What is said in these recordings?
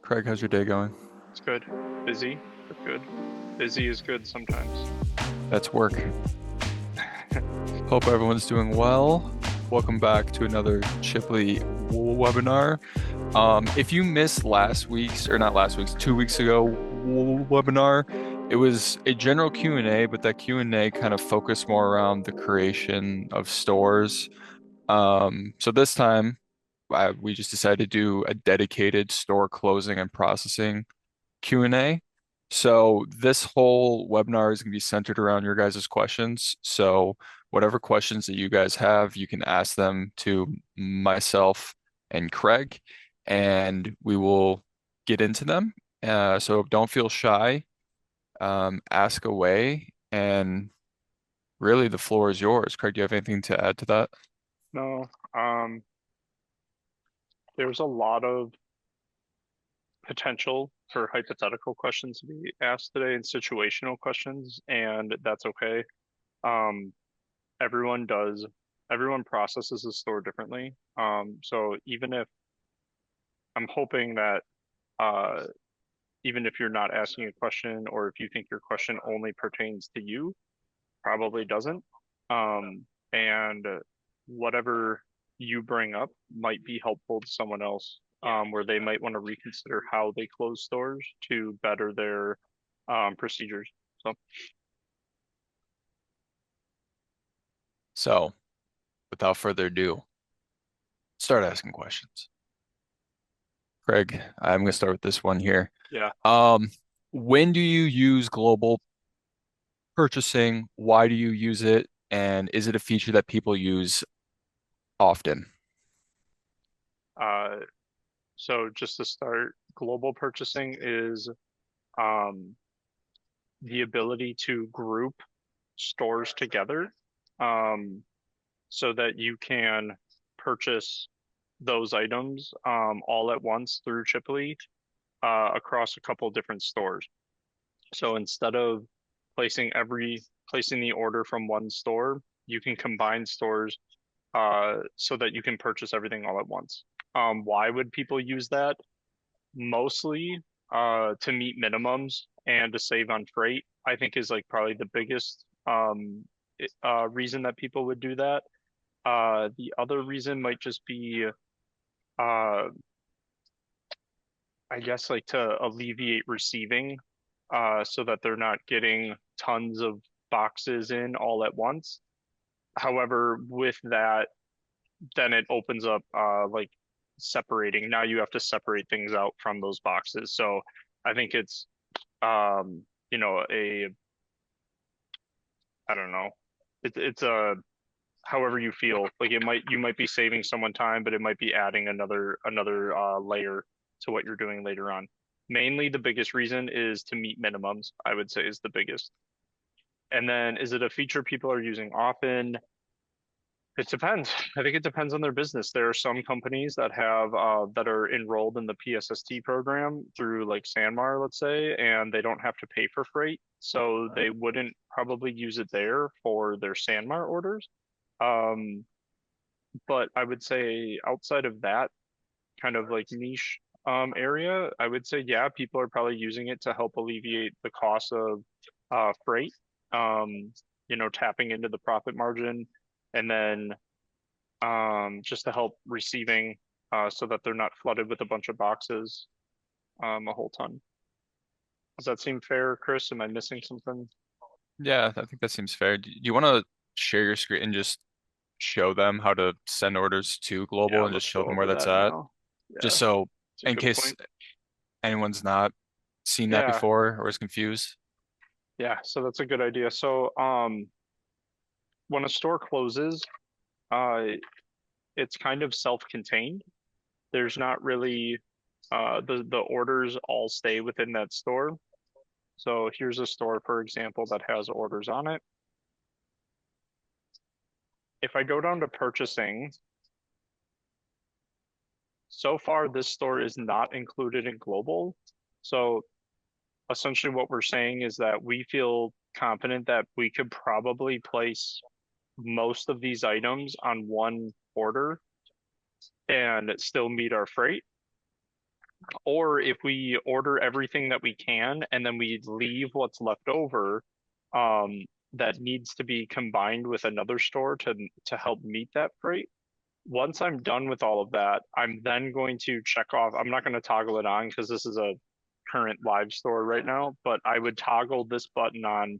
Craig, how's your day going? It's good. Busy, but good. Busy is good sometimes. That's work. Hope everyone's doing well. Welcome back to another Chipley webinar. If you missed last week's, or not last week's, 2 weeks ago webinar, it was a general Q&A, but that Q&A kind of focused more around the creation of stores. So this time, we just decided to do a dedicated store closing and processing Q&A. So this whole webinar is going to be centered around your guys' questions. So whatever questions that you guys have, you can ask them to myself and Craig, and we will get into them. So don't feel shy. Ask away, and really the floor is yours. Craig, do you have anything to add to that? No, there's a lot of potential for hypothetical questions to be asked today and situational questions, and that's okay. Um, everyone does, everyone processes the store differently. So even if I'm hoping that, uh, even if you're not asking a question or if you think your question only pertains to you, probably doesn't. And whatever you bring up might be helpful to someone else, where they might want to reconsider how they close stores to better their procedures. So, So without further ado, start asking questions. Craig, I'm going to start with this one here. yeah. Um, when do you use global purchasing? Why do you use it? And is it a feature that people use often? Uh, so just to start, global purchasing is um, the ability to group stores together, um, so that you can purchase those items all at once through Chipley across a couple different stores. So instead of placing the order from one store, you can combine stores so that you can purchase everything all at once. Why would people use that? Mostly to meet minimums and to save on freight, I think is like probably the biggest reason that people would do that. The other reason might just be, I guess, like to alleviate receiving, so that they're not getting tons of boxes in all at once. However, with that, then it opens up like separating. Now you have to separate things out from those boxes. So I think it's um, a I don't know. It's a however you feel. Like you might be saving someone time, but it might be adding another layer to what you're doing later on. Mainly the biggest reason is to meet minimums, I would say is the biggest. And then is it a feature people are using often? It depends. I think it depends on their business. There are some companies that have that are enrolled in the PSST program through like Sanmar, let's say, and they don't have to pay for freight, so they wouldn't probably use it there for their Sanmar orders. Um, but I would say outside of that kind of like niche area, I would say yeah, people are probably using it to help alleviate the cost of freight. Um, tapping into the profit margin, and then just to help receiving, so that they're not flooded with a bunch of boxes a whole ton. Does that seem fair, Chris? Am I missing something? Yeah, I think that seems fair. Do you want to share your screen and just show them how to send orders to Yeah, global and just let's show go them where over that's that at? now. Just Yeah, so it's a in good case point. anyone's not seen that Yeah, before or is confused. yeah, so that's a good idea. So, when a store closes, uh, it's kind of self-contained. There's not really the orders all stay within that store. So here's a store, for example, that has orders on it. If I go down to purchasing, so far this store is not included in global. So essentially what we're saying is that we feel confident that we could probably place most of these items on one order and still meet our freight. Or if we order everything that we can and then we leave what's left over, that needs to be combined with another store to help meet that freight. Once I'm done with all of that, I'm then going to check off. I'm not going to toggle it on because this is a current live store right now, but I would toggle this button on.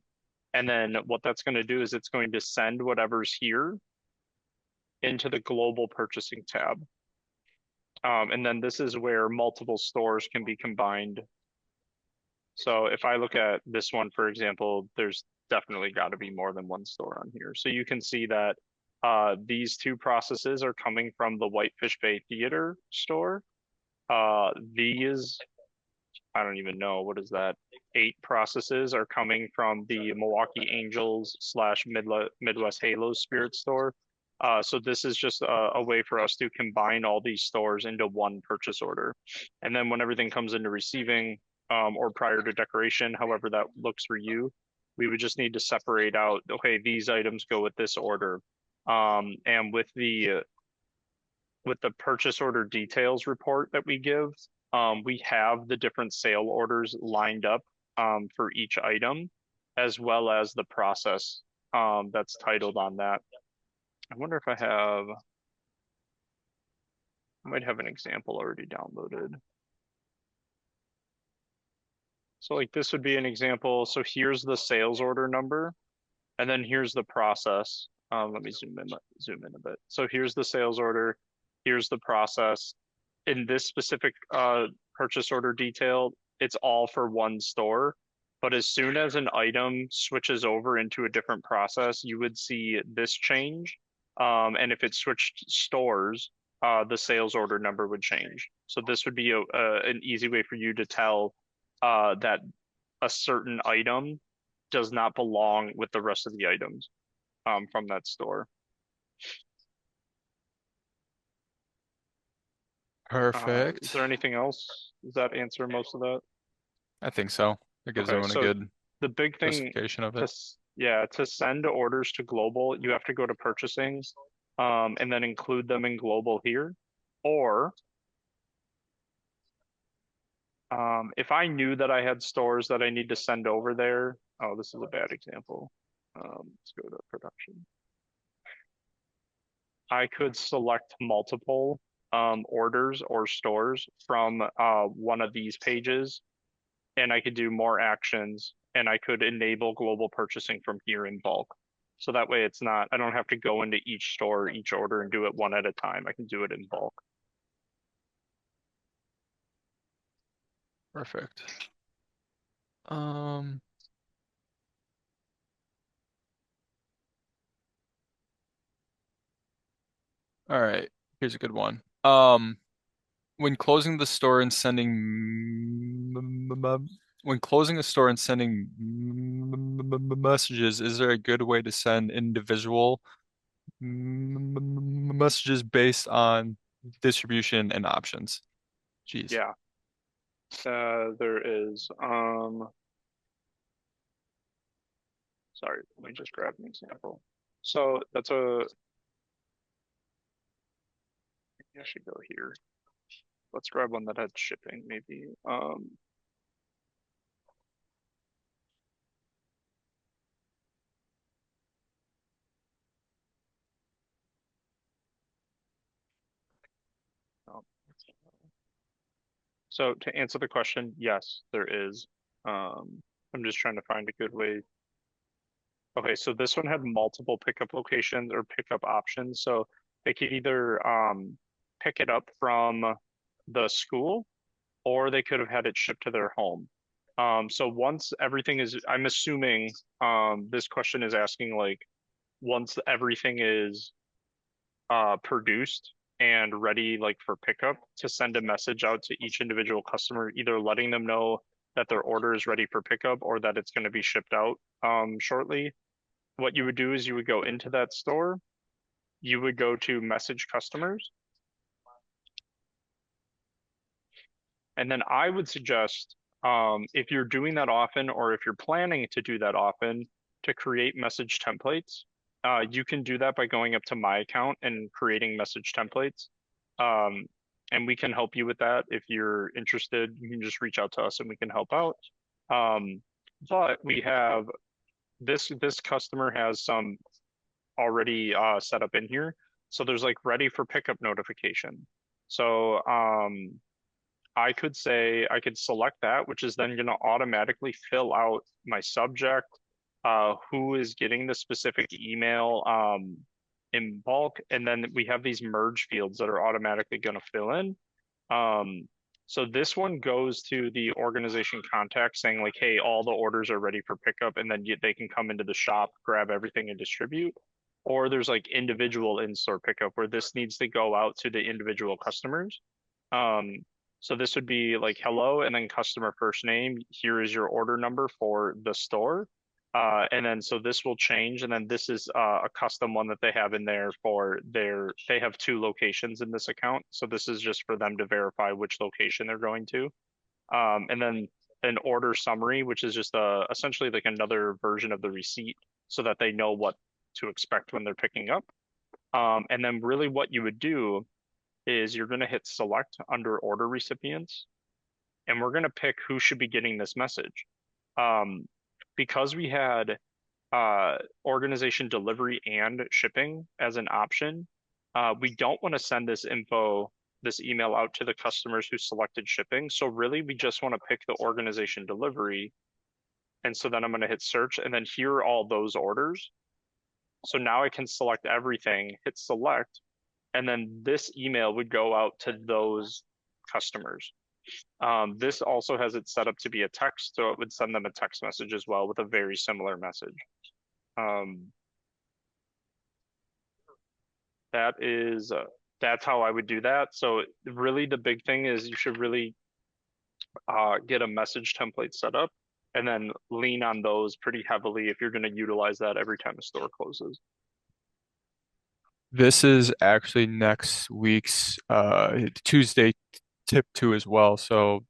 And then what that's going to do is it's going to send whatever's here into the global purchasing tab. And then this is where multiple stores can be combined. So if I look at this one, for example, there's definitely got to be more than one store on here. So you can see that these two processes are coming from the Whitefish Bay Theater store. These, I don't even know, what is that? 8 processes are coming from the Milwaukee Angels slash Midwest Halos Spirit store. So this is just a way for us to combine all these stores into one purchase order. And then when everything comes into receiving or prior to decoration, however that looks for you, we would just need to separate out, okay, these items go with this order. And with the purchase order details report that we give, we have the different sale orders lined up for each item, as well as the process that's titled on that. I wonder if I might have an example already downloaded. So like this would be an example. So here's the sales order number, and then here's the process. Let me zoom in a bit. So here's the sales order, here's the process. In this specific purchase order detail, it's all for one store. But as soon as an item switches over into a different process, you would see this change. And if it switched stores, the sales order number would change. So this would be an easy way for you to tell that a certain item does not belong with the rest of the items from that store. Is there Perfect. anything else? Does that answer most of that? I think so. It gives Okay, everyone a so good the big thing justification of to it. yeah, to send orders to global, you have to go to purchasing, and then include them in global here. Or if I knew that I had stores that I need to send over there, oh, this is a bad example. Let's go to production. I could select multiple orders or stores from one of these pages, and I could do more actions, and I could enable global purchasing from here in bulk. So that way it's not, I don't have to go into each store, each order and do it one at a time. I can do it in bulk. Perfect. Um, all right. Here's a good one. When closing the store and sending when closing a store and sending messages, is there a good way to send individual messages based on distribution and options? Jeez. Yeah, there is. Sorry, let me just grab an example. So that's a, I should go here. Let's grab one that had shipping, maybe. Oh, so to answer the question, yes, there is. I'm just trying to find a good way. Okay, so this one had multiple pickup locations or pickup options. So they could either pick it up from the school or they could have had it shipped to their home. So once everything is, I'm assuming this question is asking like once everything is produced and ready like for pickup to send a message out to each individual customer, either letting them know that their order is ready for pickup or that it's going to be shipped out shortly. What you would do is you would go into that store, you would go to message customers, and then I would suggest if you're doing that often or if you're planning to do that often to create message templates. You can do that by going up to my account and creating message templates. Um, and we can help you with that. If you're interested, you can just reach out to us and we can help out. Um, but we have this customer has some already set up in here. So there's like ready for pickup notification. So I could say I could select that, which is then going to automatically fill out my subject, who is getting the specific email in bulk, and then we have these merge fields that are automatically going to fill in. Um, so this one goes to the organization contact saying like, hey, all the orders are ready for pickup, and then they can come into the shop, grab everything and distribute. Or there's like individual in-store pickup where this needs to go out to the individual customers. Um, so this would be like hello and then customer first name. Here is your order number for the store. And then so this will change, and then this is a custom one that they have in there for they have two locations in this account. So this is just for them to verify which location they're going to. And then an order summary, which is just essentially like another version of the receipt so that they know what to expect when they're picking up. And then really what you would do is you're going to hit select under order recipients, and we're going to pick who should be getting this message. Um, because we had organization delivery and shipping as an option, we don't want to send this email out to the customers who selected shipping. So really, we just want to pick the organization delivery. And so then I'm going to hit search, and then here are all those orders. So now I can select everything, hit select, and then this email would go out to those customers. This also has it set up to be a text, so it would send them a text message as well with a very similar message. Um, that is that's how I would do that. So really, the big thing is you should really get a message template set up, and then lean on those pretty heavily if you're going to utilize that every time a store closes. This is actually next week's Tuesday tip two as well, so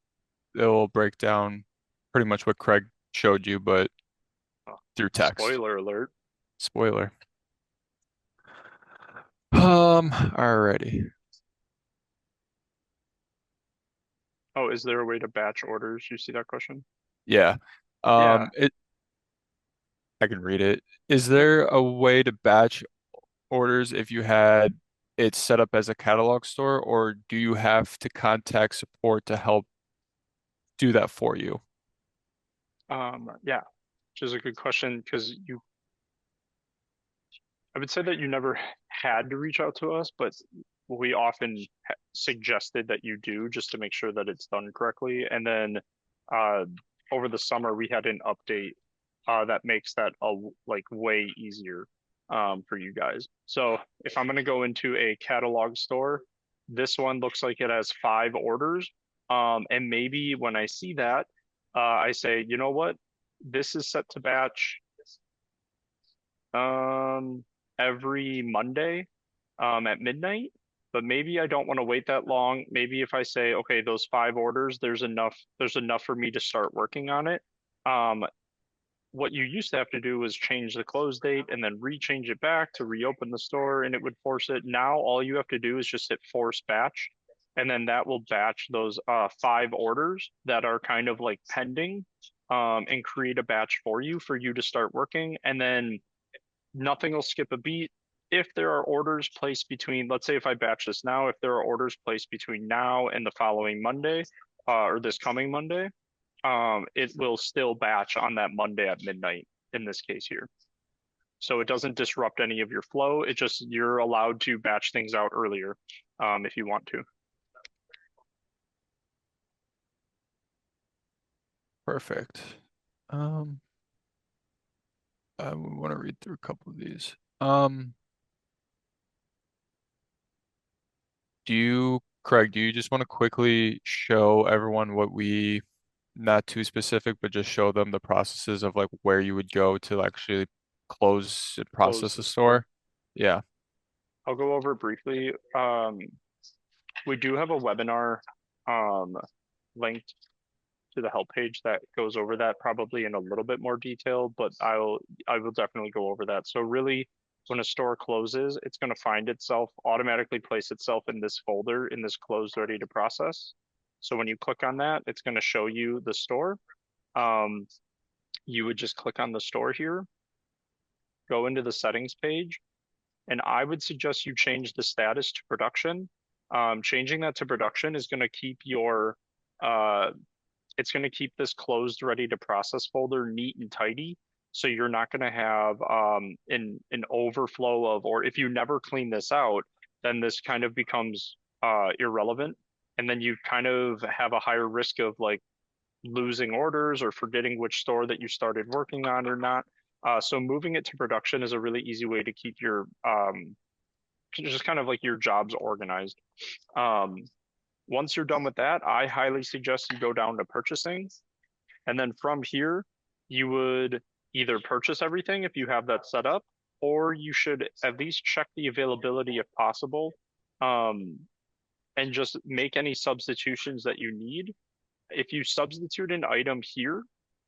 it'll break down pretty much what Craig showed you, but through text. Spoiler alert. Spoiler. Alrighty. Oh, is there a way to batch orders? You see that question? Yeah. Yeah. It I can read it. Is Yep. there a way to batch orders if you had it set up as a catalog store, or do you have to contact support to help do that for you? Yeah, which is a good question because I would say that you never had to reach out to us, but we often suggested that you do just to make sure that it's done correctly. And then uh, over the summer, we had an update that makes that like way easier for you guys. So if I'm going to go into a catalog store, this one looks like it has 5 orders. And maybe when I see that, I say, you know what? This is set to batch um, every Monday at midnight. But maybe I don't want to wait that long. Maybe if I say, okay, those 5 orders, there's enough for me to start working on it. Um, what you used to have to do was change the close date and then rechange it back to reopen the store, and it would force it. Now all you have to do is just hit force batch, and then that will batch those 5 orders that are kind of like pending, and create a batch for you to start working. And then nothing will skip a beat. If there are orders placed between, let's say if I batch this now, if there are orders placed between now and the following Monday, or this coming Monday, it will still batch on that Monday at midnight in this case here. So it doesn't disrupt any of your flow. It just, you're allowed to batch things out earlier, if you want to. Perfect. Um, I want to read through a couple of these. Craig, do you just want to quickly show everyone what we, not too specific, but just show them the processes of like where you would go to actually close and Close process the a store. store? Yeah, I'll go over it briefly. We do have a webinar um, linked to the help page that goes over that probably in a little bit more detail, but I will definitely go over that. So really, when a store closes, it's going to find itself, automatically place itself in this folder, in this closed ready to process. So when you click on that, it's going to show you the store. Um, you would just click on the store here, go into the settings page, and I would suggest you change the status to production. Changing that to production is going to keep your uh, it's going to keep this closed ready to process folder neat and tidy. So you're not going to have an overflow of, or if you never clean this out, then this kind of becomes irrelevant. And then you kind of have a higher risk of like losing orders or forgetting which store that you started working on or not. So moving it to production is a really easy way to keep your just kind of like your jobs organized. Um, Once you're done with that, I highly suggest you go down to purchasing. And then from here, you would either purchase everything if you have that set up, or you should at least check the availability if possible, um, and just make any substitutions that you need. If you substitute an item here,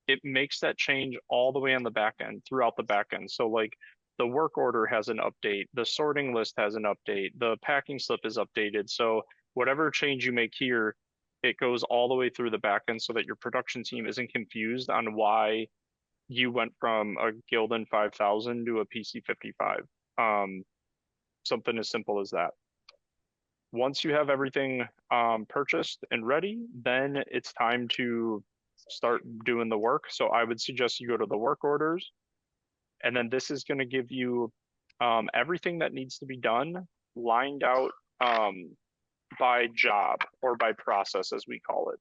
it makes that change all the way on the back end, throughout the back end. So like the work order has an update, the sorting list has an update, the packing slip is updated. So whatever change you make here, it goes all the way through the back end so that your production team isn't confused on why you went from a Gildan 5000 to a PC 55. Something as simple as that. Once you have everything purchased and ready, then it's time to start doing the work. So I would suggest you go to the work orders, and then this is going to give you everything that needs to be done lined out by job or by process, as we call it.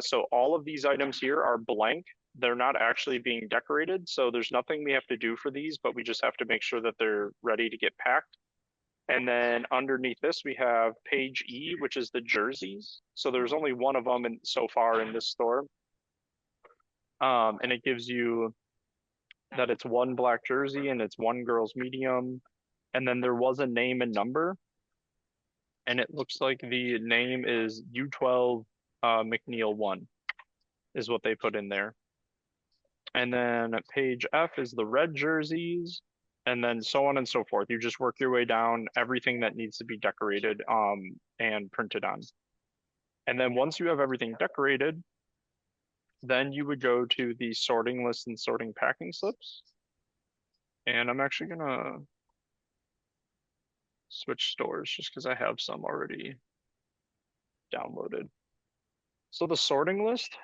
So all of these items here are blank. They're not actually being decorated. So there's nothing we have to do for these, but we just have to make sure that they're ready to get packed. And then underneath this, we have page E, which is the jerseys. So there's only one of them so far in this store. And it gives you that it's one black jersey and it's one girl's medium. And then there was a name and number. And it looks like the name is U12 McNeil 1 is what they put in there. And then page F is the red jerseys, and then so on and so forth. You just work your way down everything that needs to be decorated and printed on. And then once you have everything decorated, then you would go to the sorting list and sorting packing slips. And I'm actually gonna switch stores just because I have some already downloaded. So the sorting list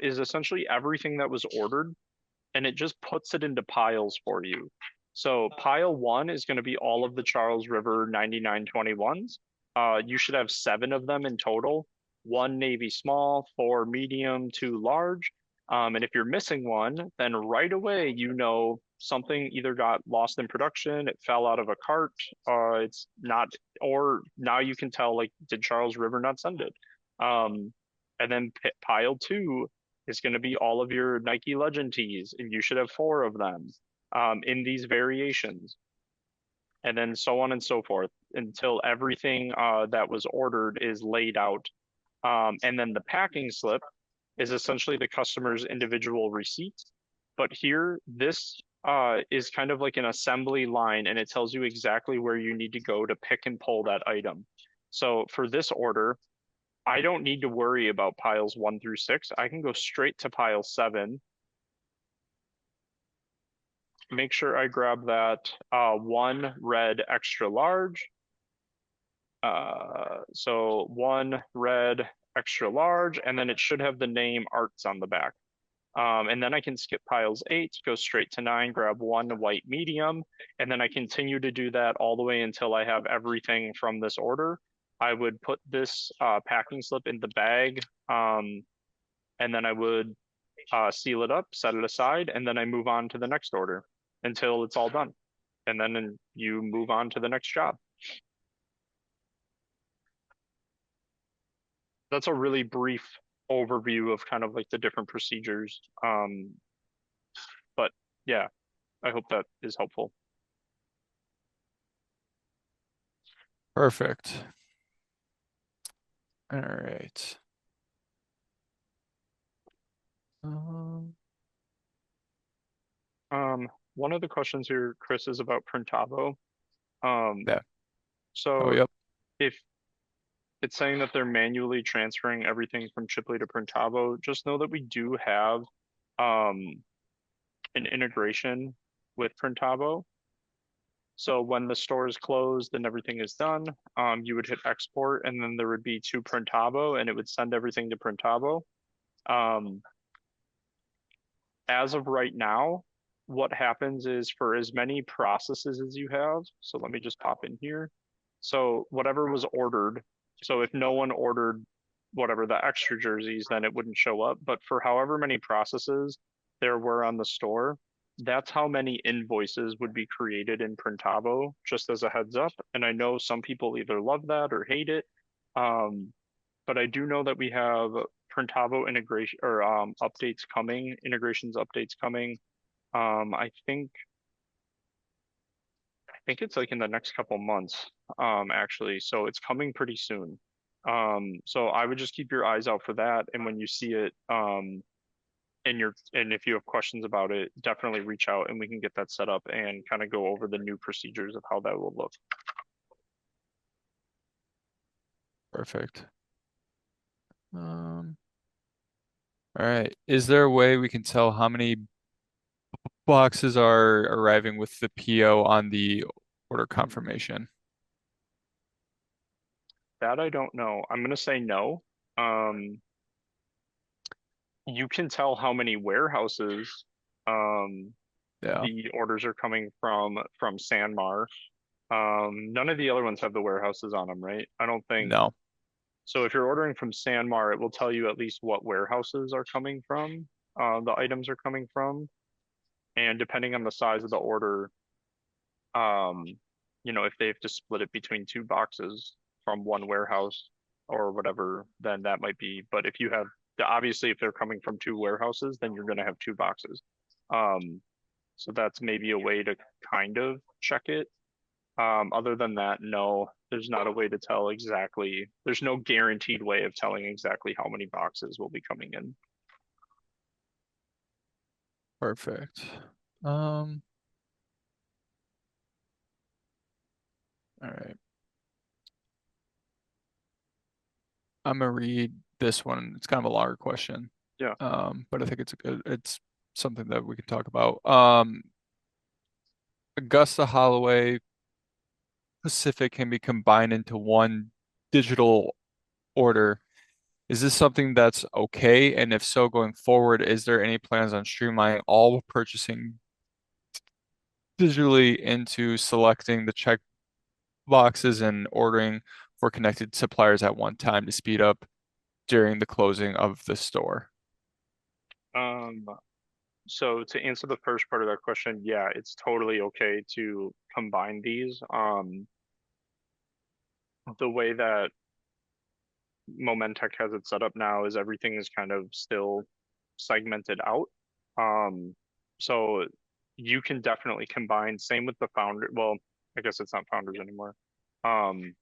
is essentially everything that was ordered, and it just puts it into piles for you. So pile one is going to be all of the Charles River 9921s. You should have 7 of them in total. 1 Navy small, 4 medium, 2 large. And if you're missing one, then right away you know something either got lost in production, it fell out of a cart, it's not, or now you can tell like did Charles River not send it? And then pile 2 is going to be all of your Nike Legend tees, and you should have 4 of them in these variations, and then so on and so forth until everything that was ordered is laid out. And then the packing slip is essentially the customer's individual receipt. But here, this is kind of like an assembly line, and it tells you exactly where you need to go to pick and pull that item. So for this order, I don't need to worry about piles 1 through 6. I can go straight to pile 7. Make sure I grab that 1 red extra large. So 1 red extra large, and then it should have the name Arts on the back. And then I can skip piles 8, go straight to 9, grab 1 white medium, and then I continue to do that all the way until I have everything from this order. I would put this packing slip in the bag, and then I would seal it up, set it aside, and then I move on to the next order until it's all done. And then you move on to the next job. That's a really brief overview of kind of like the different procedures. But yeah, I hope that is helpful. Perfect. All right. Um, One of the questions here, Chris, is about Printavo. Um, Yeah. Oh, so yep. if it's saying that they're manually transferring everything from Chipley to Printavo, just know that we do have um, an integration with Printavo. So when the store is closed and everything is done, you would hit export, and then there would be to Printavo, and it would send everything to Printavo. Um, as of right now, what happens is for as many processes as you have, so let me just pop in here. So whatever was ordered, so if no one ordered whatever the extra jerseys, then it wouldn't show up. But for however many processes there were on the store, that's how many invoices would be created in Printavo, just as a heads up. And I know some people either love that or hate it. Um, but I do know that we have Printavo integration or updates coming, integrations updates coming. I think it's like in the next couple months, actually. So it's coming pretty soon. So I would just keep your eyes out for that, and when you see it, and if you have questions about it, definitely reach out and we can get that set up and kind of go over the new procedures of how that will look. Perfect. Um, all right. Is there a way we can tell how many boxes are arriving with the PO on the order confirmation? That I don't know. I'm gonna say no. Um, you can tell how many warehouses um, Yeah. the orders are coming from Sanmar. None of the other ones have the warehouses on them, right? I don't think. No. So if you're ordering from Sanmar, it will tell you at least what warehouses are coming from, the items are coming from, and depending on the size of the order, um, if they have to split it between two boxes from one warehouse or whatever, then that might be. But if you have, obviously, if they're coming from two warehouses, then you're going to have two boxes. Um, so that's maybe a way to kind of check it. Other than that, no, there's not a way to tell exactly. There's no guaranteed way of telling exactly how many boxes will be coming in. Perfect. Um, all right. I'm gonna read this one. It's kind of a longer question. Yeah. But I think it's something that we can talk about. Augusta Holloway Pacific can be combined into one digital order. Is this something that's okay? And if so, going forward, is there any plans on streamlining all purchasing digitally into selecting the check boxes and ordering for connected suppliers at one time to speed up during the closing of the store? Um, so to answer the first part of that question, yeah, it's totally okay to combine these. The way that Momentech has it set up now is everything is kind of still segmented out. Um, so you can definitely combine, same with the founder. Well, I guess it's not founders anymore. Um,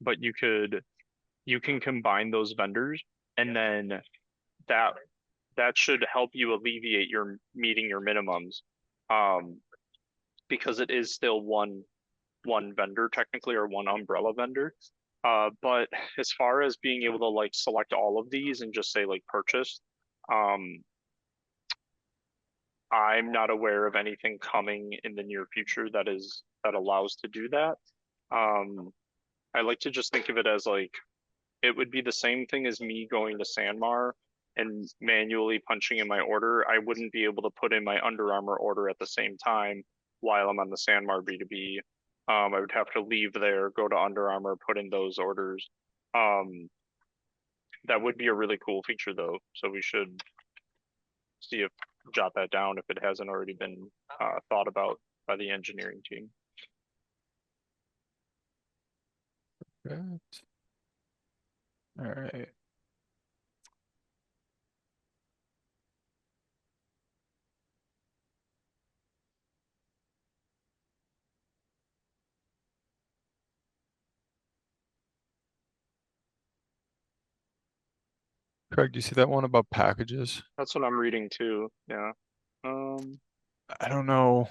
but you can combine those vendors and then that that should help you alleviate your meeting your minimums. Um, because it is still one vendor technically or one umbrella vendor. But as far as being able to like select all of these and just say like purchase, um, I'm not aware of anything coming in the near future that allows to do that. Um, I like to just think of it as like it would be the same thing as me going to Sanmar and manually punching in my order. I wouldn't be able to put in my Under Armour order at the same time while I'm on the Sanmar B2B. I would have to leave there, go to Under Armour, put in those orders. Um, that would be a really cool feature though. So we should see if jot that down if it hasn't already been thought about by the engineering team. Right. All right. Craig, do you see that one about packages? That's what I'm reading too. Yeah. Um, I don't know.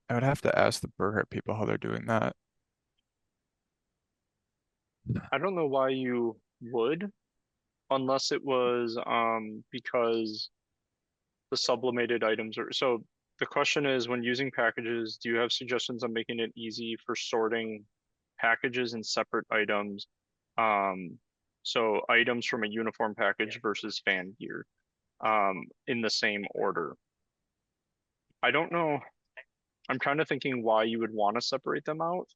I would have to ask the Burger people how they're doing that. I don't know why you would, unless it was because the sublimated items are so the question is when using packages, do you have suggestions on making it easy for sorting packages and separate items? Um, so items from a uniform package versus fan gear in the same order. I don't know. I'm kind of thinking why you would want to separate them out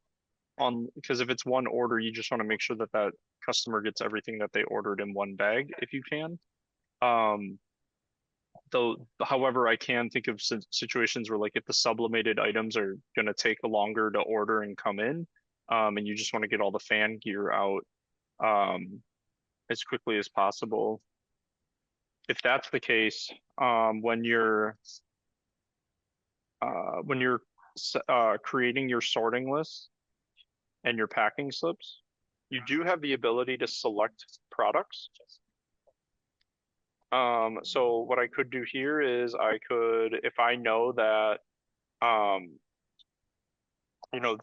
on because if it's one order, you just want to make sure that that customer gets everything that they ordered in one bag if you can. Um, though, however, I can think of situations where like if the sublimated items are going to take longer to order and come in, and you just want to get all the fan gear out um, as quickly as possible. If that's the case, when you're creating your sorting list and your packing slips, you do have the ability to select products. So what I could do here is I could, if I know that, um,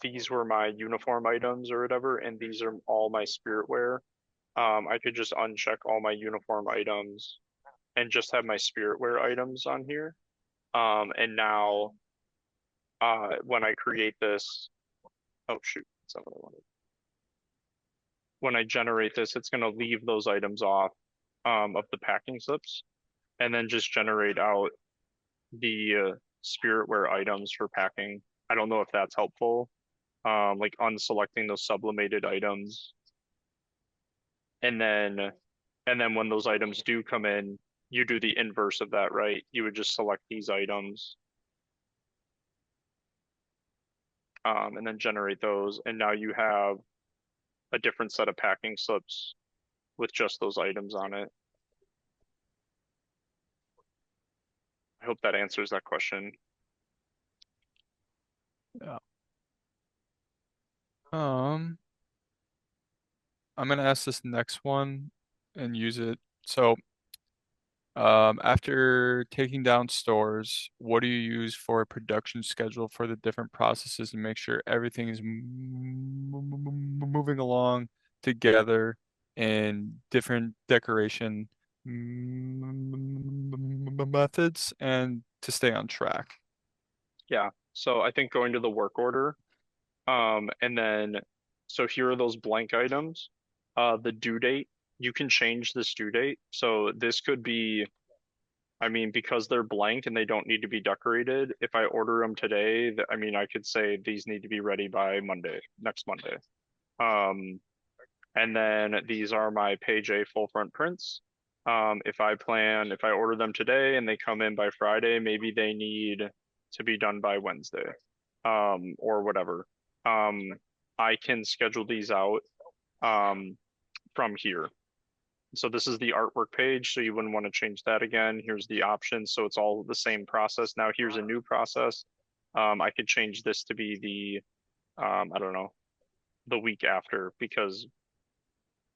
these were my uniform items or whatever, and these are all my spiritware, I could just uncheck all my uniform items and just have my spiritware items on here. And now, when I create this, oh shoot, that's not what I wanted. When I generate this, it's going to leave those items off of the packing slips and then just generate out the spiritware items for packing. I don't know if that's helpful. Like unselecting those sublimated items, and then when those items do come in, you do the inverse of that, right? You would just select these items, and then generate those, and now you have a different set of packing slips with just those items on it. I hope that answers that question. Yeah. Um, I'm gonna ask this next one and use it. So, after taking down stores, what do you use for a production schedule for the different processes and make sure everything is moving along together in different decoration methods and to stay on track? Yeah. So I think going to the work order, and then so here are those blank items. The due date, you can change this due date. So this could be, I mean, because they're blank and they don't need to be decorated, if I order them today, I mean, I could say these need to be ready by Monday, next Monday. Um, and then these are my page A full front prints. If I order them today and they come in by Friday, maybe they need to be done by Wednesday, or whatever. Um, I can schedule these out, um, from here. So this is the artwork page, so you wouldn't want to change that again. Here's the options, so it's all the same process. Now here's a new process. I could change this to be I don't know, the week after because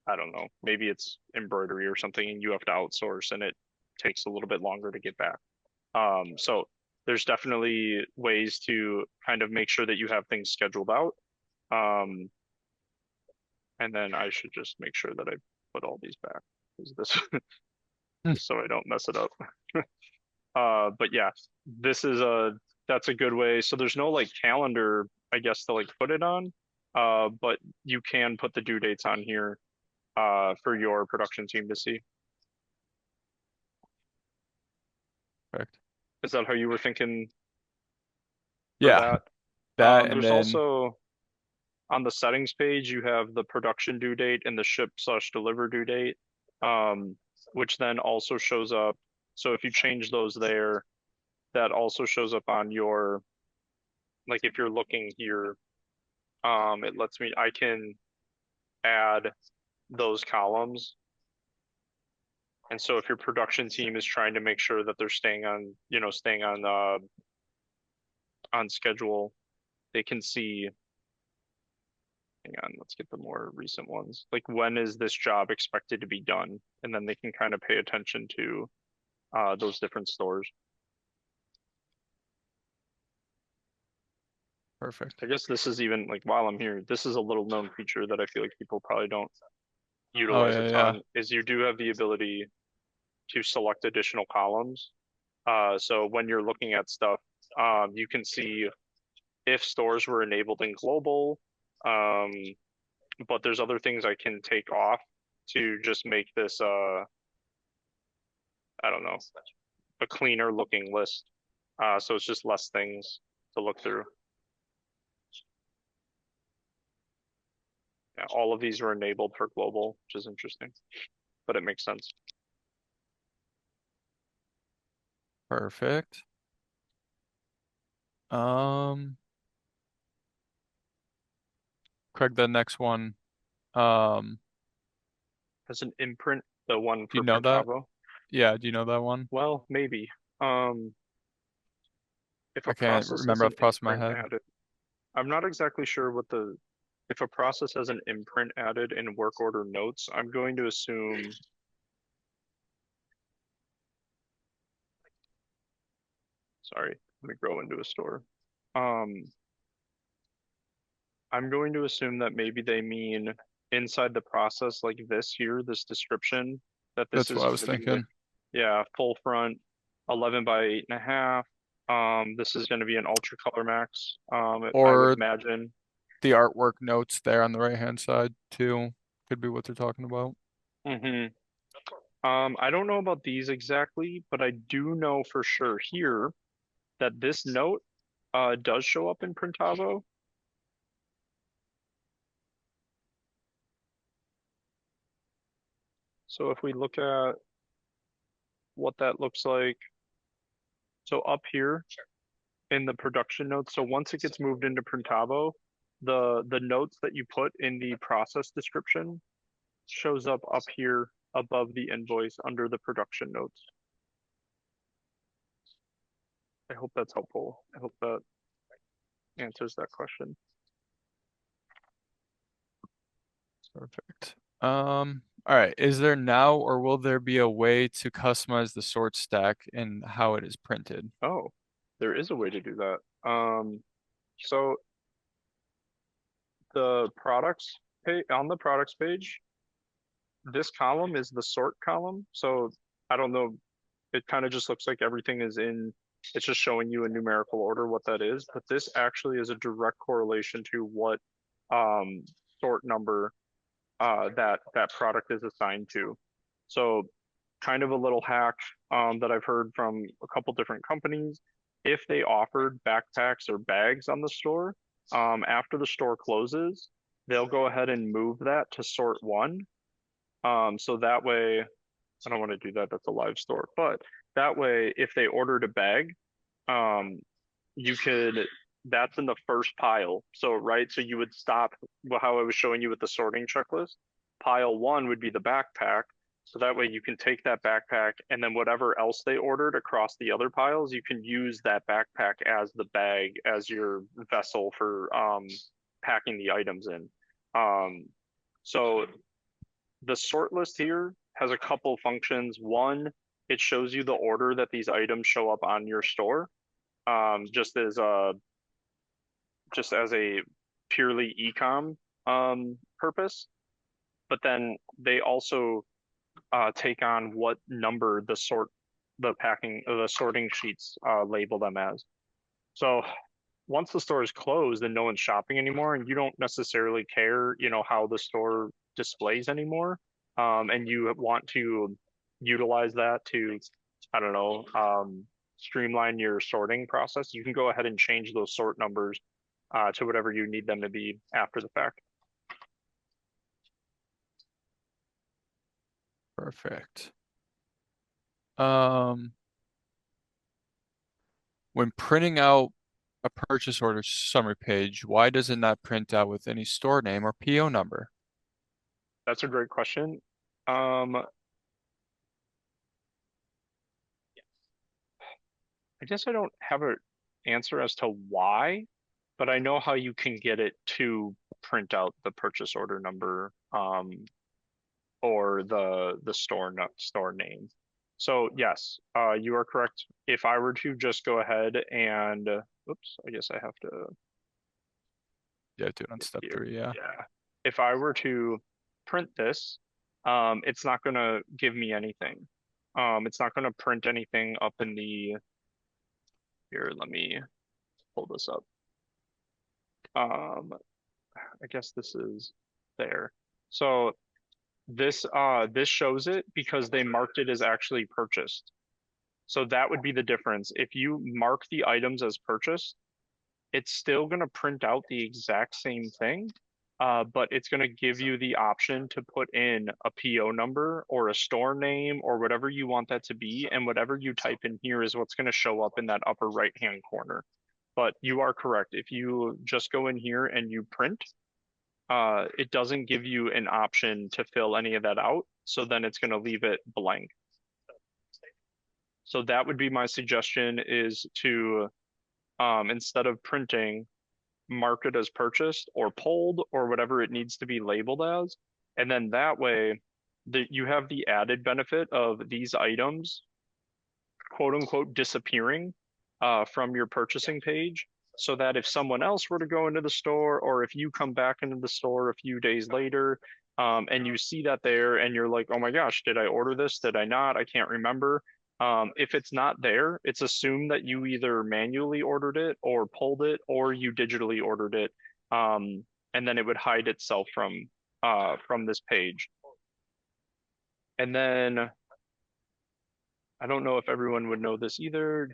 I don't know, maybe it's embroidery or something and you have to outsource and it takes a little bit longer to get back. So there's definitely ways to kind of make sure that you have things scheduled out. Um, and then I should just make sure that I put all these back. Is this Hmm. just so I don't mess it up? But yeah, this is that's a good way. So there's no like calendar, I guess, to like put it on. But you can put the due dates on here for your production team to see. Correct. Is that how you were thinking for Yeah, that? that and There's then also on the settings page, you have the production due date and the ship/deliver due date, which then also shows up. So if you change those there, that also shows up on your, like if you're looking here, it lets me, I can add those columns. And so if your production team is trying to make sure that they're staying on schedule, they can see, hang on, let's get the more recent ones. Like when is this job expected to be done? And then they can kind of pay attention to those different stores. Perfect. I guess this is even like while I'm here, this is a little known feature that I feel like people probably don't Oh utilize a yeah, yeah. ton, is you do have the ability to select additional columns. So when you're looking at stuff, you can see if stores were enabled in global, um, but there's other things I can take off to just make this, I don't know, a cleaner looking list. So it's just less things to look through. Yeah, all of these are enabled for global, which is interesting, but it makes sense. Perfect. Um, Craig, the next one. Um, As an imprint, the one do you for know that? Printavo, Yeah, do you know that one? well, maybe. Um, if a I can't process has remember off an the top of my imprint head. added, I'm not exactly sure what the, if a process has an imprint added in work order notes, I'm going to assume, sorry, let me grow into a store. Um, I'm going to assume that maybe they mean inside the process like this here, this description, that this That's is what I going was to be, thinking. yeah, full front, 11 by 8.5. This is going to be an ultra color max. I would Or imagine. the artwork notes there on the right hand side too. Could be what they're talking about. Hmm. I don't know about these exactly, but I do know for sure here that this note does show up in Printavo. So if we look at what that looks like, so up here in the production notes, so once it gets moved into Printavo, the notes that you put in the process description shows up here above the invoice under the production notes. I hope that's helpful. I hope that answers that question. Perfect. All right. Is there now or will there be a way to customize the sort stack and how it is printed? Oh, there is a way to do that. So the products page on the products page, this column is the sort column. So I don't know, it kind of just looks like everything is in, it's just showing you in numerical order what that is, but this actually is a direct correlation to what um, sort number that product is assigned to. So kind of a little hack that I've heard from a couple different companies. If they offered backpacks or bags on the store, after the store closes, they'll go ahead and move that to sort one. So that way, I don't want to do that. That's a live store. But that way, if they ordered a bag, um, you could, that's in the first pile. So, right, so you would stop how I was showing you with the sorting checklist. Pile one would be the backpack. So that way you can take that backpack and then whatever else they ordered across the other piles, you can use that backpack as the bag, as your vessel for packing the items in. So the sort list here has a couple functions. One, it shows you the order that these items show up on your store, just as a purely ecom purpose. But then they also take on what number the sorting sheets label them as. So once the store is closed and no one's shopping anymore, and you don't necessarily care, how the store displays anymore, and you want to utilize that to, I don't know, streamline your sorting process, you can go ahead and change those sort numbers to whatever you need them to be after the fact. Perfect. Um, when printing out a purchase order summary page, why does it not print out with any store name or PO number? That's a great question. Um, I guess I don't have an answer as to why, but I know how you can get it to print out the purchase order number or the store name. So yes, you are correct. If I were to just go ahead and oops, I guess I have to. Yeah, do it on step Here. 3. Yeah. Yeah. If I were to print this, it's not gonna give me anything. It's not gonna print anything up in the here. Let me pull this up. Um, I guess this is there. So this shows it because they marked it as actually purchased. So that would be the difference. If you mark the items as purchased, it's still going to print out the exact same thing, but it's going to give you the option to put in a PO number or a store name or whatever you want that to be. And whatever you type in here is what's going to show up in that upper right-hand corner. But you are correct. If you just go in here and you print, it doesn't give you an option to fill any of that out. So then it's going to leave it blank. So that would be my suggestion is to, instead of printing, mark it as purchased or pulled or whatever it needs to be labeled as. And then that way you have the added benefit of these items, quote unquote, disappearing from your purchasing page. So that if someone else were to go into the store, or if you come back into the store a few days later, and you see that there and you're like, oh my gosh, did I order this? Did I not? I can't remember. If it's not there, it's assumed that you either manually ordered it or pulled it or you digitally ordered it. And then it would hide itself from this page. And then I don't know if everyone would know this either,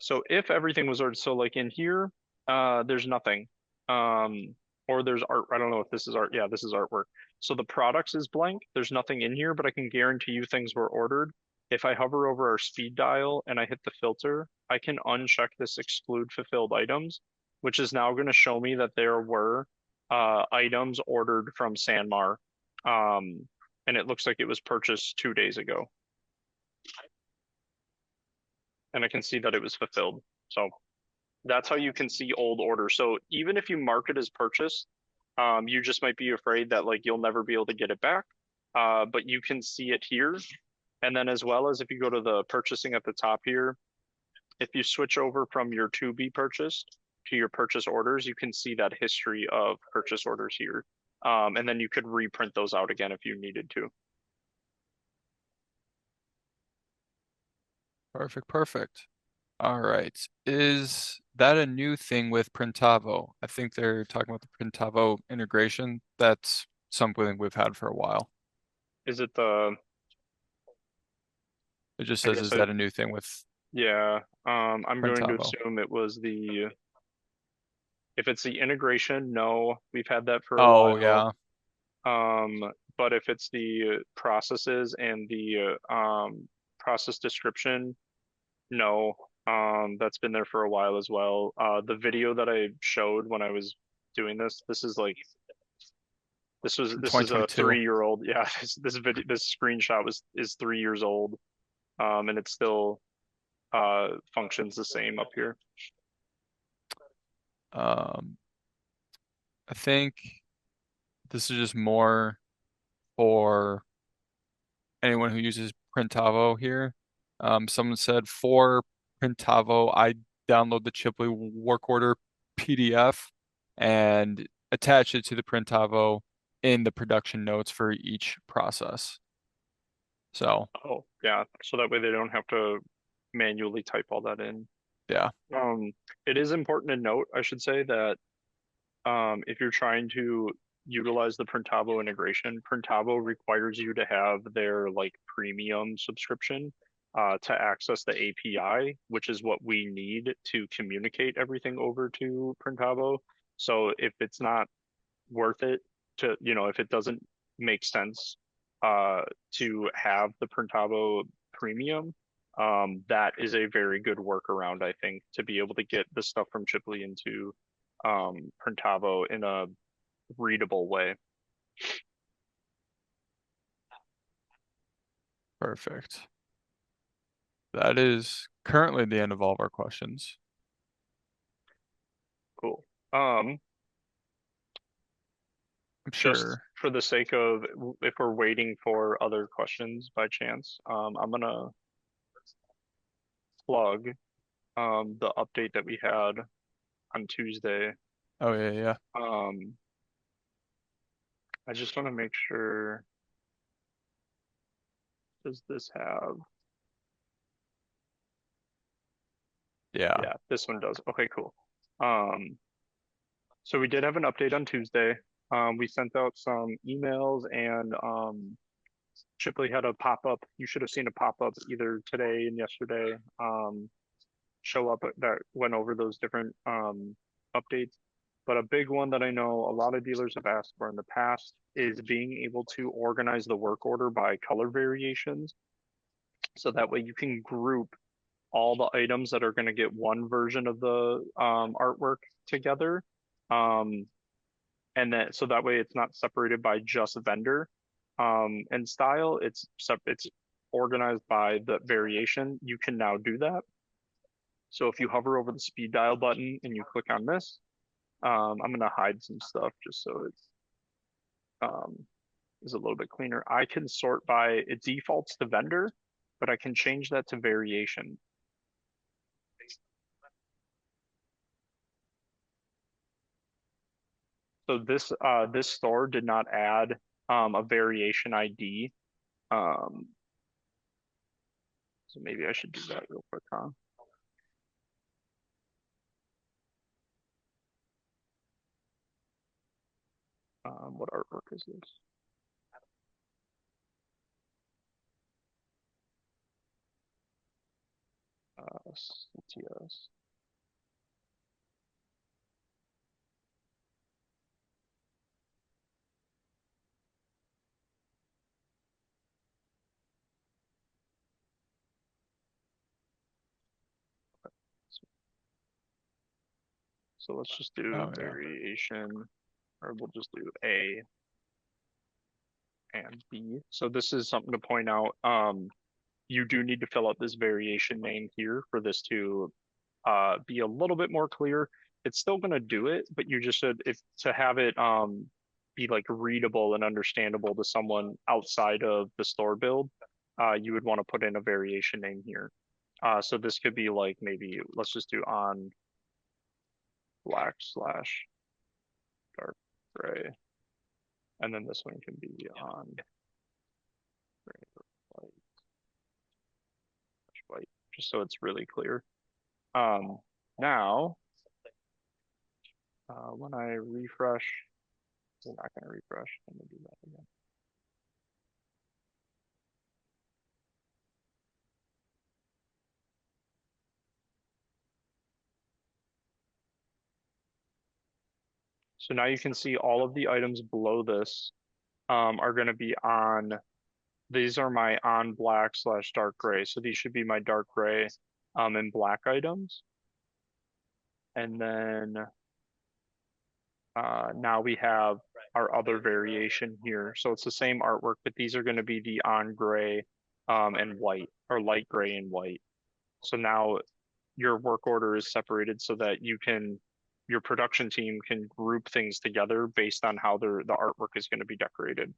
so if everything was ordered, so like in here, there's nothing. Or there's art. I don't know if this is art. Yeah, this is artwork. So the products is blank. There's nothing in here, but I can guarantee you things were ordered. If I hover over our speed dial and I hit the filter, I can uncheck this exclude fulfilled items, which is now going to show me that there were items ordered from Sanmar. And it looks like it was purchased 2 days ago. And I can see that it was fulfilled. So that's how you can see old orders. So even if you mark it as purchased, you just might be afraid that like you'll never be able to get it back. But you can see it here. And then as well as if you go to the purchasing at the top here, if you switch over from your to be purchased to your purchase orders, you can see that history of purchase orders here. And then you could reprint those out again if you needed to. Perfect. Perfect. All right. Is that a new thing with Printavo? I think they're talking about the Printavo integration. That's something we've had for a while. Is it the, It just I says, guess is that a new thing with yeah, I'm going to Printavo? assume it was if it's the integration, no, we've had that for a Oh, while. yeah. But if it's the processes and the process description, no, that's been there for a while as well. The video that I showed when I was doing this, From this is a 2022. 3-year-old. Yeah, this screenshot is 3 years old, and it still functions the same up here. Um, I think this is just more for anyone who uses Printavo here. Someone said for Printavo, I download the Chipley work order PDF and attach it to the Printavo in the production notes for each process. So, Oh, yeah, so that way they don't have to manually type all that in. yeah, Um, it is important to note, I should say, that if you're trying to utilize the Printavo integration, Printavo requires you to have their like premium subscription to access the API, which is what we need to communicate everything over to Printavo. So if it's not worth it to, if it doesn't make sense to have the Printavo premium, that is a very good workaround, I think, to be able to get the stuff from Chipley into Printavo in a readable way. perfect. That is currently the end of all of our questions. Cool. Um, I'm just sure. for the sake of if we're waiting for other questions by chance, I'm gonna plug the update that we had on Tuesday. Oh yeah, yeah. Um, I just want to make sure. Does this have? Yeah. Yeah, this one does. Okay, cool. Um, so we did have an update on Tuesday. We sent out some emails and Shipley had a pop up. You should have seen a pop up either today and yesterday. Show up that went over those different updates. But a big one that I know a lot of dealers have asked for in the past is being able to organize the work order by color variations. So that way you can group all the items that are going to get one version of the artwork together. Um, and then so that way it's not separated by just vendor and style. It's organized by the variation. You can now do that. So if you hover over the speed dial button and you click on this, I'm gonna hide some stuff just so it's um, is a little bit cleaner. I can sort by it defaults to vendor, but I can change that to variation. So this store did not add a variation ID. Um, so maybe I should do that real quick, huh? What artwork is this? CTS. So let's just do Oh yeah. variation, or we'll just do A and B. So this is something to point out. You do need to fill out this variation name here for this to be a little bit more clear. It's still going to do it, but you just should, if to have it be like readable and understandable to someone outside of the store build, you would want to put in a variation name here. So this could be like maybe let's just do on black slash dark gray, and then this one can be on gray white, white, just so it's really clear. Now, when I refresh, we're not going to refresh. I'm going to do that again. So now you can see all of the items below this are going to be on, these are my on black slash dark gray. So these should be my dark gray and black items. And then now we have our other variation here. So it's the same artwork, but these are going to be the on gray and white, or light gray and white. So now your work order is separated so that your production team can group things together based on how the artwork is going to be decorated.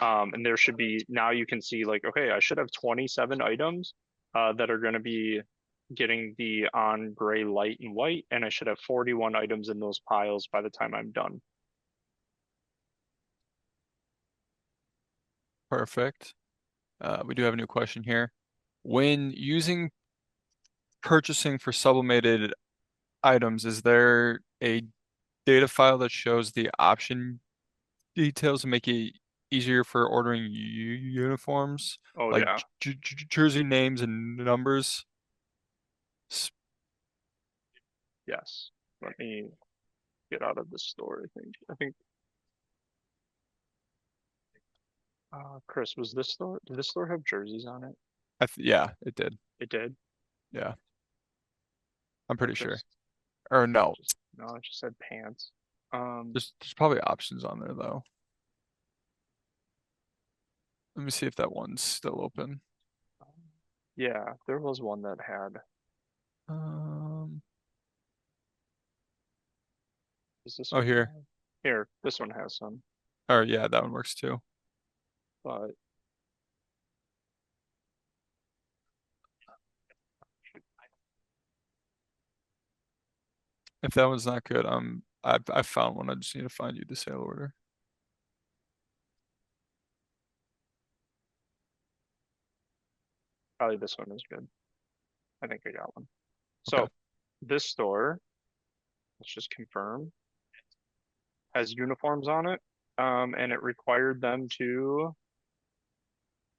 And there should be, now you can see like, okay, I should have 27 items that are going to be getting the on gray, light, and white, and I should have 41 items in those piles by the time I'm done. Perfect. We do have a new question here. When using purchasing for sublimated items, is there a data file that shows the option details to make it easier for ordering uniforms, Oh like yeah, jersey names and numbers? yes. Let me get out of the store. I think. Chris, was this store? Did this store have jerseys on it? Yeah, it did. It did. Yeah, I'm pretty sure. Just Or no, Just no, it just said pants. Um, there's probably options on there though. Let me see if that one's still open. yeah, there was one that had. Um, Does this oh one here. have? Here, this one has some, Or yeah, that one works too. but If that one's not good, I found one. I just need to find you the sale order. Probably this one is good. I think I got one. Okay. So this store, let's just confirm, has uniforms on it. And it required them to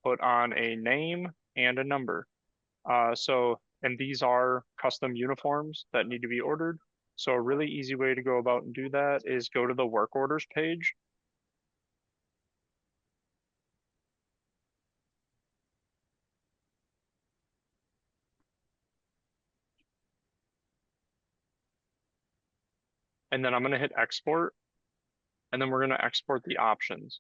put on a name and a number. And these are custom uniforms that need to be ordered. So a really easy way to go about and do that is go to the work orders page. And then I'm going to hit export, and then we're going to export the options.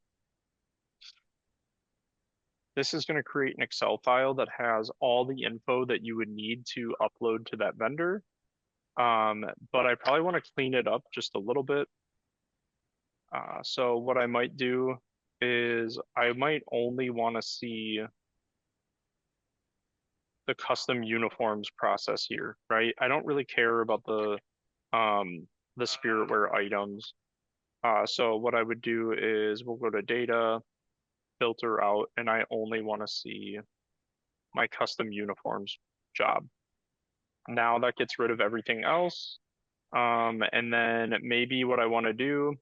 This is going to create an Excel file that has all the info that you would need to upload to that vendor. But I probably want to clean it up just a little bit. So what I might do is I might only want to see the custom uniforms process here, right? I don't really care about the spiritware items. So what I would do is we'll go to data, filter out, and I only want to see my custom uniforms job. Now that gets rid of everything else. And then maybe what I want to do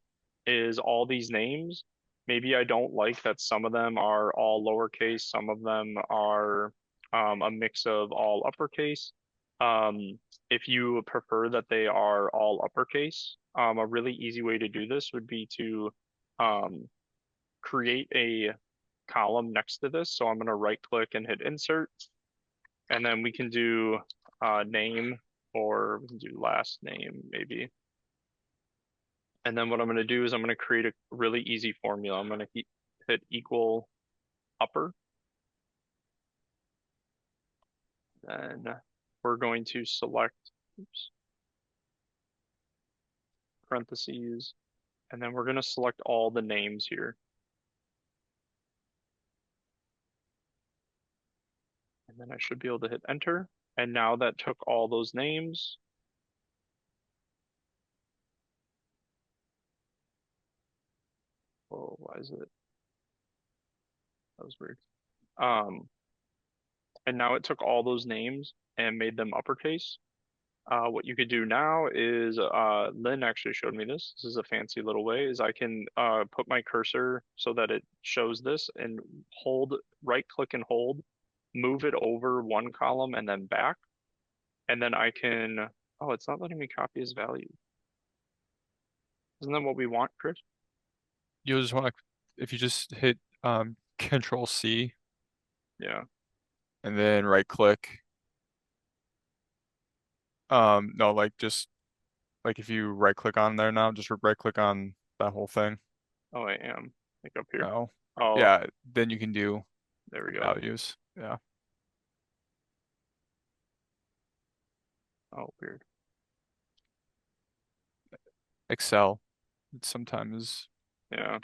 is all these names. Maybe I don't like that some of them are all lowercase, some of them are a mix of all uppercase. If you prefer that they are all uppercase, a really easy way to do this would be to um, create a column next to this. So I'm going to right click and hit insert, and then we can do name, or we can do last name maybe. And then what I'm going to do is I'm going to create a really easy formula. I'm going to hit equal upper. Then we're going to select, oops, parentheses, and then we're going to select all the names here. And then I should be able to hit enter. And now that took all those names. Oh, why is it? That was weird. Um, and now it took all those names and made them uppercase. What you could do now is, Lynn actually showed me this. This is a fancy little way, is I can put my cursor so that it shows this and right click and hold, move it over one column and then back. And then I can, oh, it's not letting me copy his value. Isn't that what we want, Chris? You'll just want to, if you just hit Control C Yeah. and then right click. No, like just like if you right click on there now, just right click on that whole thing. Oh, I am. Like up here. Oh, Oh, yeah. Then you can do there we go. values. Yeah. Oh, weird. Excel. It sometimes. Yeah.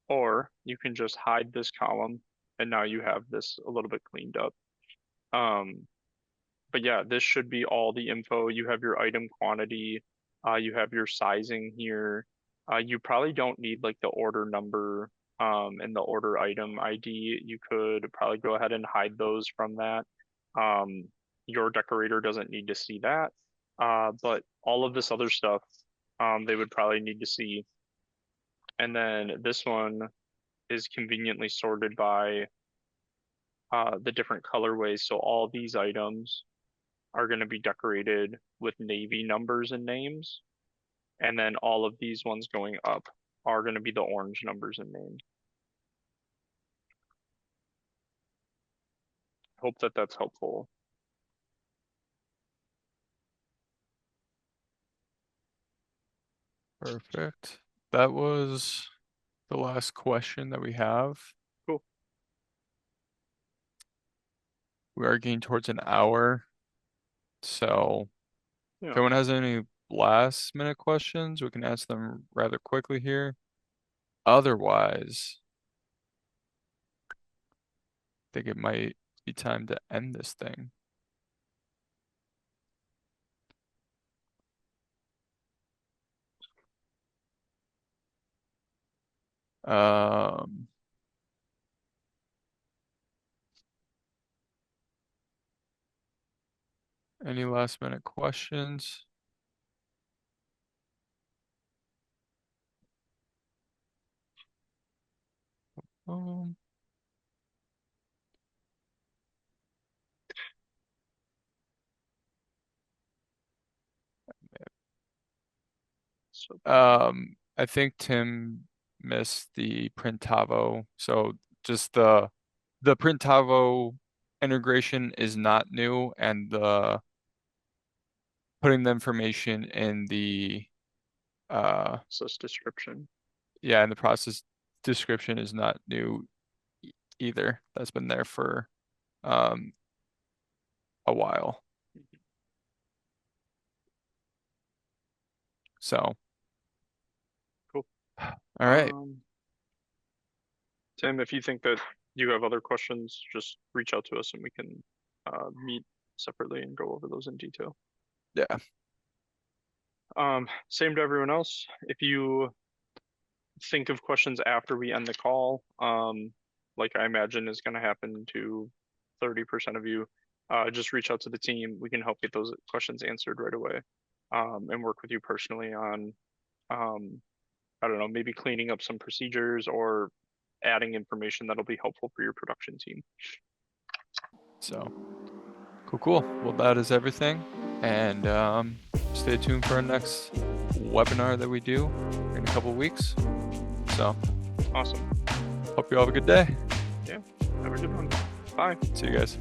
Or you can just hide this column and now you have this a little bit cleaned up. Um, but yeah, this should be all the info. You have your item quantity, you have your sizing here. You probably don't need like the order number and the order item ID. You could probably go ahead and hide those from that. Um, your decorator doesn't need to see that. But all of this other stuff, they would probably need to see. And then this one is conveniently sorted by the different colorways. So all these items are going to be decorated with navy numbers and names. And then all of these ones going up are going to be the orange numbers and names. Hope that that's helpful. Perfect. That was the last question that we have. Cool. We are getting towards an hour. So if Yeah. anyone has any last minute questions, we can ask them rather quickly here. Otherwise, I think it might be time to end this thing. Any last minute questions? Um, So I think Tim missed the Printavo. So just the Printavo integration is not new, and the putting the information in the process description. yeah, in the process description is not new either. That's been there for um a while. So, Cool. all right. Tim, if you think that you have other questions, just reach out to us and we can meet separately and go over those in detail. Yeah. Same to everyone else. If you think of questions after we end the call, like I imagine is going to happen to 30% of you, just reach out to the team. We can help get those questions answered right away, and work with you personally on, I don't know, maybe cleaning up some procedures or adding information that'll be helpful for your production team. So, cool. Well, that is everything. And stay tuned for our next webinar that we do in a couple weeks. So, Awesome. hope you all have a good day. Yeah, have a good one. Bye. See you guys.